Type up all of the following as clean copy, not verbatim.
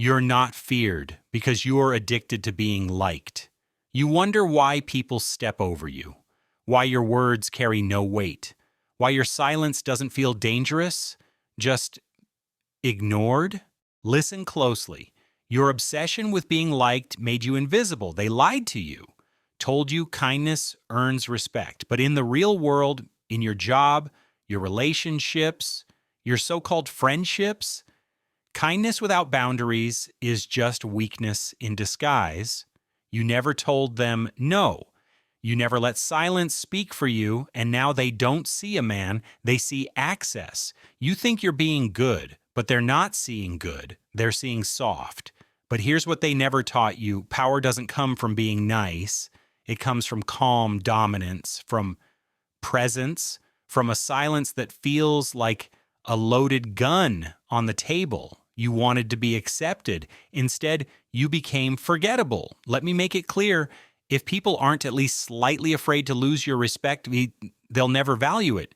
You're not feared because you're addicted to being liked. You wonder why people step over you, why your words carry no weight, why your silence doesn't feel dangerous, just ignored. Listen closely. Your obsession with being liked made you invisible. They lied to you, told you kindness earns respect. But in the real world, in your job, your relationships, your so-called friendships, kindness without boundaries is just weakness in disguise. You never told them no. You never let silence speak for you, and now they don't see a man, they see access. You think you're being good, but they're not seeing good. They're seeing soft. But here's what they never taught you. Power doesn't come from being nice. It comes from calm dominance, from presence, from a silence that feels like a loaded gun on the table. You wanted to be accepted. Instead, you became forgettable. Let me make it clear. If people aren't at least slightly afraid to lose your respect, they'll never value it.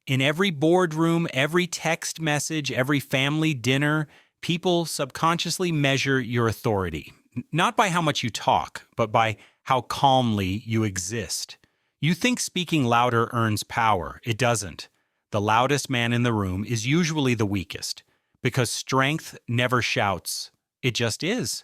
In every boardroom, every text message, every family dinner, people subconsciously measure your authority. Not by how much you talk, but by how calmly you exist. You think speaking louder earns power. It doesn't. The loudest man in the room is usually the weakest, because strength never shouts. It just is.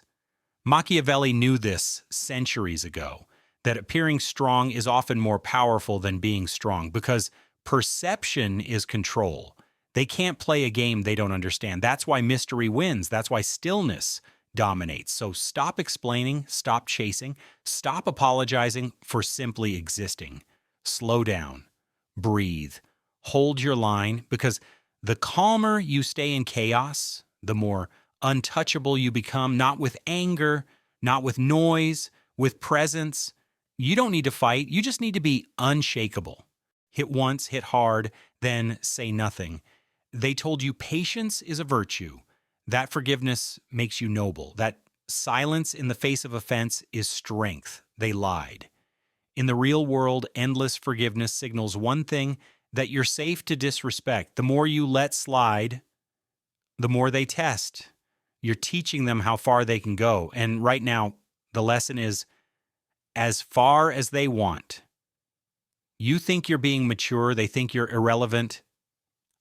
Machiavelli knew this centuries ago, that appearing strong is often more powerful than being strong, because perception is control. They can't play a game they don't understand. That's why mystery wins. That's why stillness dominates. So stop explaining, stop chasing, stop apologizing for simply existing. Slow down, breathe, hold your line, because the calmer you stay in chaos, the more untouchable you become, not with anger, not with noise, with presence. You don't need to fight. You just need to be unshakable. Hit once, hit hard, then say nothing. They told you patience is a virtue. That forgiveness makes you noble. That silence in the face of offense is strength. They lied. In the real world, endless forgiveness signals one thing, that you're safe to disrespect. The more you let slide, the more they test. You're teaching them how far they can go. And right now, the lesson is as far as they want. You think you're being mature. They think you're irrelevant.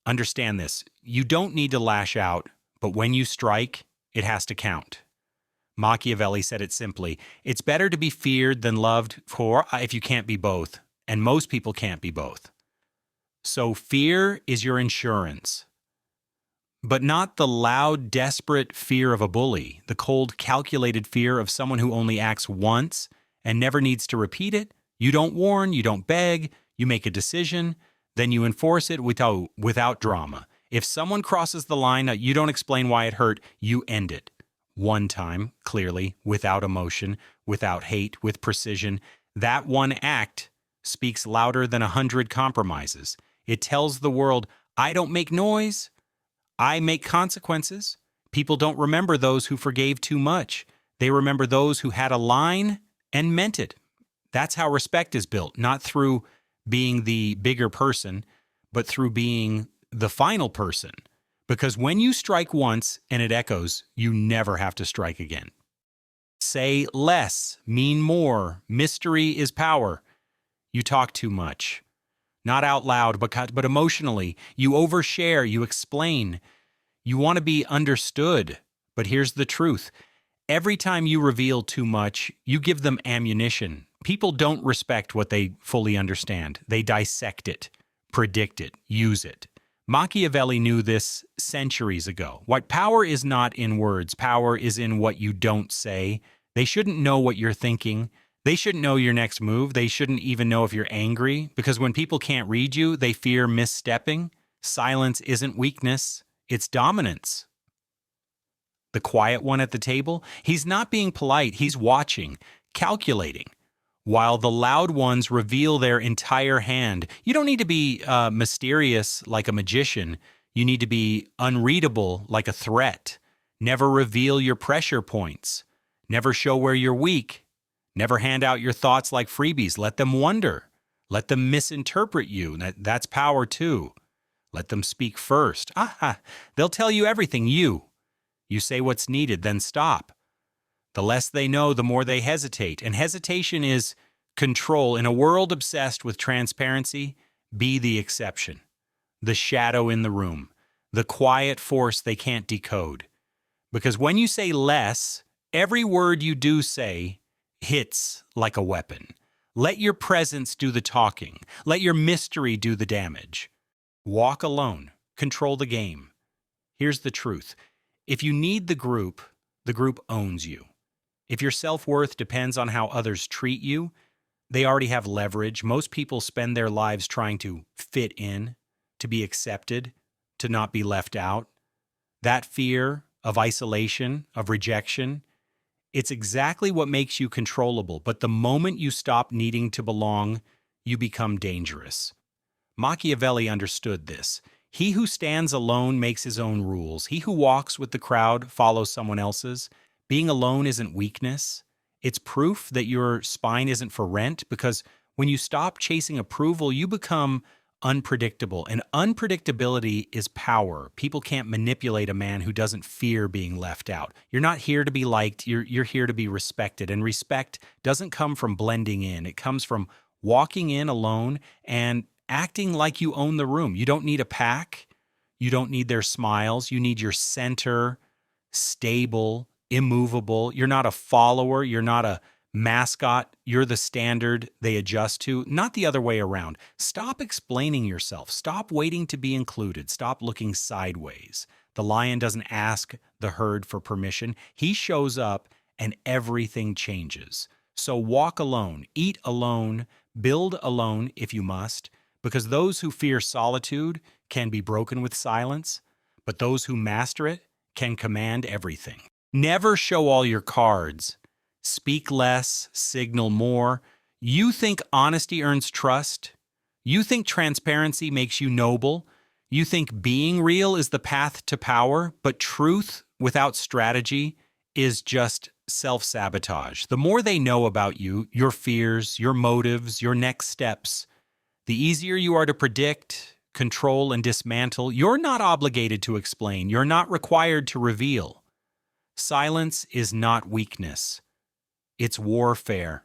Understand this. You don't need to lash out, but when you strike, it has to count. Machiavelli said it simply. It's better to be feared than loved for if you can't be both. And most people can't be both. So fear is your insurance. But not the loud, desperate fear of a bully, the cold, calculated fear of someone who only acts once and never needs to repeat it. You don't warn, you don't beg, you make a decision, then you enforce it without drama. If someone crosses the line, you don't explain why it hurt, you end it. One time, clearly, without emotion, without hate, with precision. That one act speaks louder than 100 compromises. It tells the world, I don't make noise, I make consequences. People don't remember those who forgave too much. They remember those who had a line and meant it. That's how respect is built, not through being the bigger person, but through being the final person. Because when you strike once and it echoes, you never have to strike again. Say less, mean more. Mystery is power. You talk too much. Not out loud, but emotionally. You overshare, you explain. You want to be understood. But here's the truth. Every time you reveal too much, you give them ammunition. People don't respect what they fully understand. They dissect it, predict it, use it. Machiavelli knew this centuries ago. What power is not in words. Power is in what you don't say. They shouldn't know what you're thinking. They shouldn't know your next move. They shouldn't even know if you're angry, because when people can't read you, they fear misstepping. Silence isn't weakness, it's dominance. The quiet one at the table, he's not being polite, he's watching, calculating, while the loud ones reveal their entire hand. You don't need to be mysterious like a magician. You need to be unreadable like a threat. Never reveal your pressure points. Never show where you're weak. Never hand out your thoughts like freebies. Let them wonder. Let them misinterpret you. That's power too. Let them speak first. They'll tell you everything. You You say what's needed, then stop. The less they know, the more they hesitate. And hesitation is control. In a world obsessed with transparency, be the exception. The shadow in the room. The quiet force they can't decode. Because when you say less, every word you do say hits like a weapon. Let your presence do the talking. Let your mystery do the damage. Walk alone. Control the game. Here's the truth. If you need the group owns you. If your self-worth depends on how others treat you, they already have leverage. Most people spend their lives trying to fit in, to be accepted, to not be left out. That fear of isolation, of rejection, it's exactly what makes you controllable. But the moment you stop needing to belong, you become dangerous. Machiavelli understood this. He who stands alone makes his own rules. He who walks with the crowd follows someone else's. Being alone isn't weakness. It's proof that your spine isn't for rent, because when you stop chasing approval, you become unpredictable. And unpredictability is power. People can't manipulate a man who doesn't fear being left out. You're not here to be liked. You're here to be respected. And respect doesn't come from blending in. It comes from walking in alone and acting like you own the room. You don't need a pack. You don't need their smiles. You need your center, stable, immovable. You're not a follower. You're not a mascot. You're the standard they adjust to, not the other way around. Stop explaining yourself. Stop waiting to be included. Stop looking sideways. The lion doesn't ask the herd for permission. He shows up and everything changes. So walk alone, eat alone, build alone if you must, because those who fear solitude can be broken with silence, but those who master it can command everything. Never show all your cards. Speak less, signal more. You think honesty earns trust? You think transparency makes you noble? You think being real is the path to power, but truth without strategy is just self-sabotage. The more they know about you, your fears, your motives, your next steps, the easier you are to predict, control, and dismantle. You're not obligated to explain. You're not required to reveal. Silence is not weakness. It's warfare.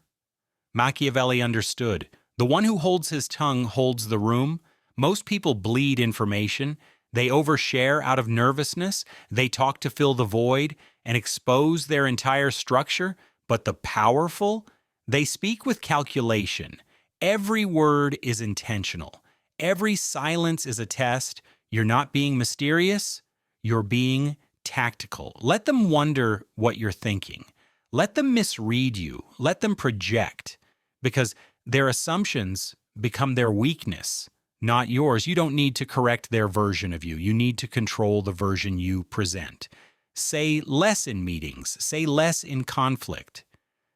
Machiavelli understood. The one who holds his tongue holds the room. Most people bleed information. They overshare out of nervousness. They talk to fill the void and expose their entire structure. But the powerful, they speak with calculation. Every word is intentional. Every silence is a test. You're not being mysterious. You're being tactical. Let them wonder what you're thinking. Let them misread you. Let them project, because their assumptions become their weakness, not yours. You don't need to correct their version of you. You need to control the version you present. Say less in meetings. Say less in conflict.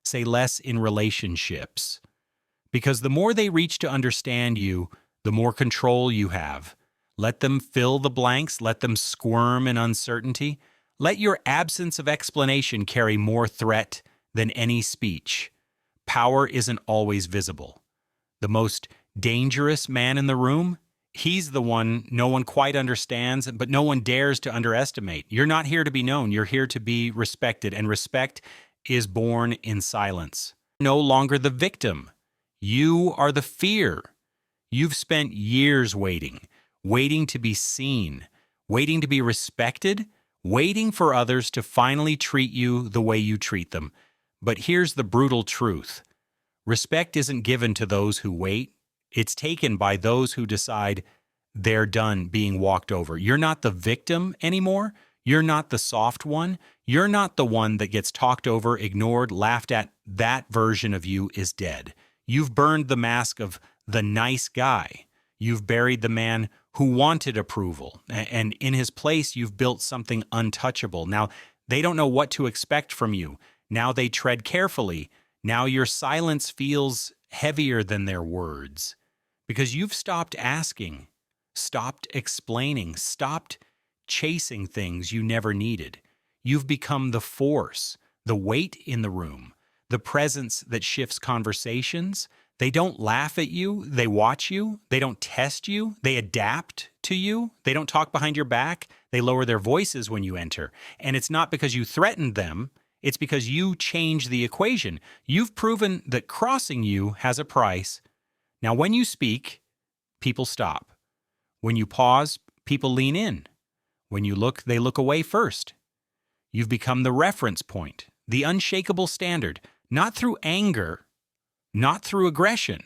Say less in relationships. Because the more they reach to understand you, the more control you have. Let them fill the blanks. Let them squirm in uncertainty. Let your absence of explanation carry more threat than any speech. Power isn't always visible. The most dangerous man in the room, he's the one no one quite understands, but no one dares to underestimate. You're not here to be known. You're here to be respected, and respect is born in silence. No longer the victim. You are the fear. You've spent years waiting to be seen, waiting to be respected, waiting for others to finally treat you the way you treat them. But here's the brutal truth. Respect isn't given to those who wait. It's taken by those who decide they're done being walked over. You're not the victim anymore. You're not the soft one. You're not the one that gets talked over, ignored, laughed at. That version of you is dead. You've burned the mask of the nice guy. You've buried the man who wanted approval, and in his place, you've built something untouchable. Now, they don't know what to expect from you. Now they tread carefully. Now your silence feels heavier than their words, because you've stopped asking, stopped explaining, stopped chasing things you never needed. You've become the force, the weight in the room, the presence that shifts conversations, They don't laugh at you. They watch you. They don't test you. They adapt to you. They don't talk behind your back. They lower their voices when you enter. And it's not because you threatened them. It's because you change the equation. You've proven that crossing you has a price. Now, when you speak, people stop. When you pause, people lean in. When you look, they look away first. You've become the reference point, the unshakable standard, not through anger, not through aggression,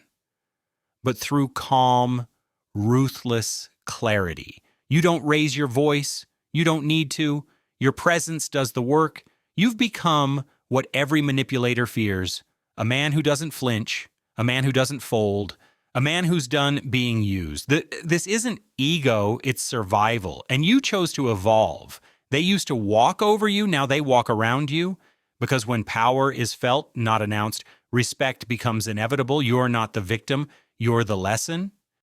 but through calm, ruthless clarity. You don't raise your voice. You don't need to. Your presence does the work. You've become what every manipulator fears, a man who doesn't flinch, a man who doesn't fold, a man who's done being used. This isn't ego, it's survival. And you chose to evolve. They used to walk over you, now they walk around you. Because when power is felt, not announced, respect becomes inevitable. You're not the victim, you're the lesson.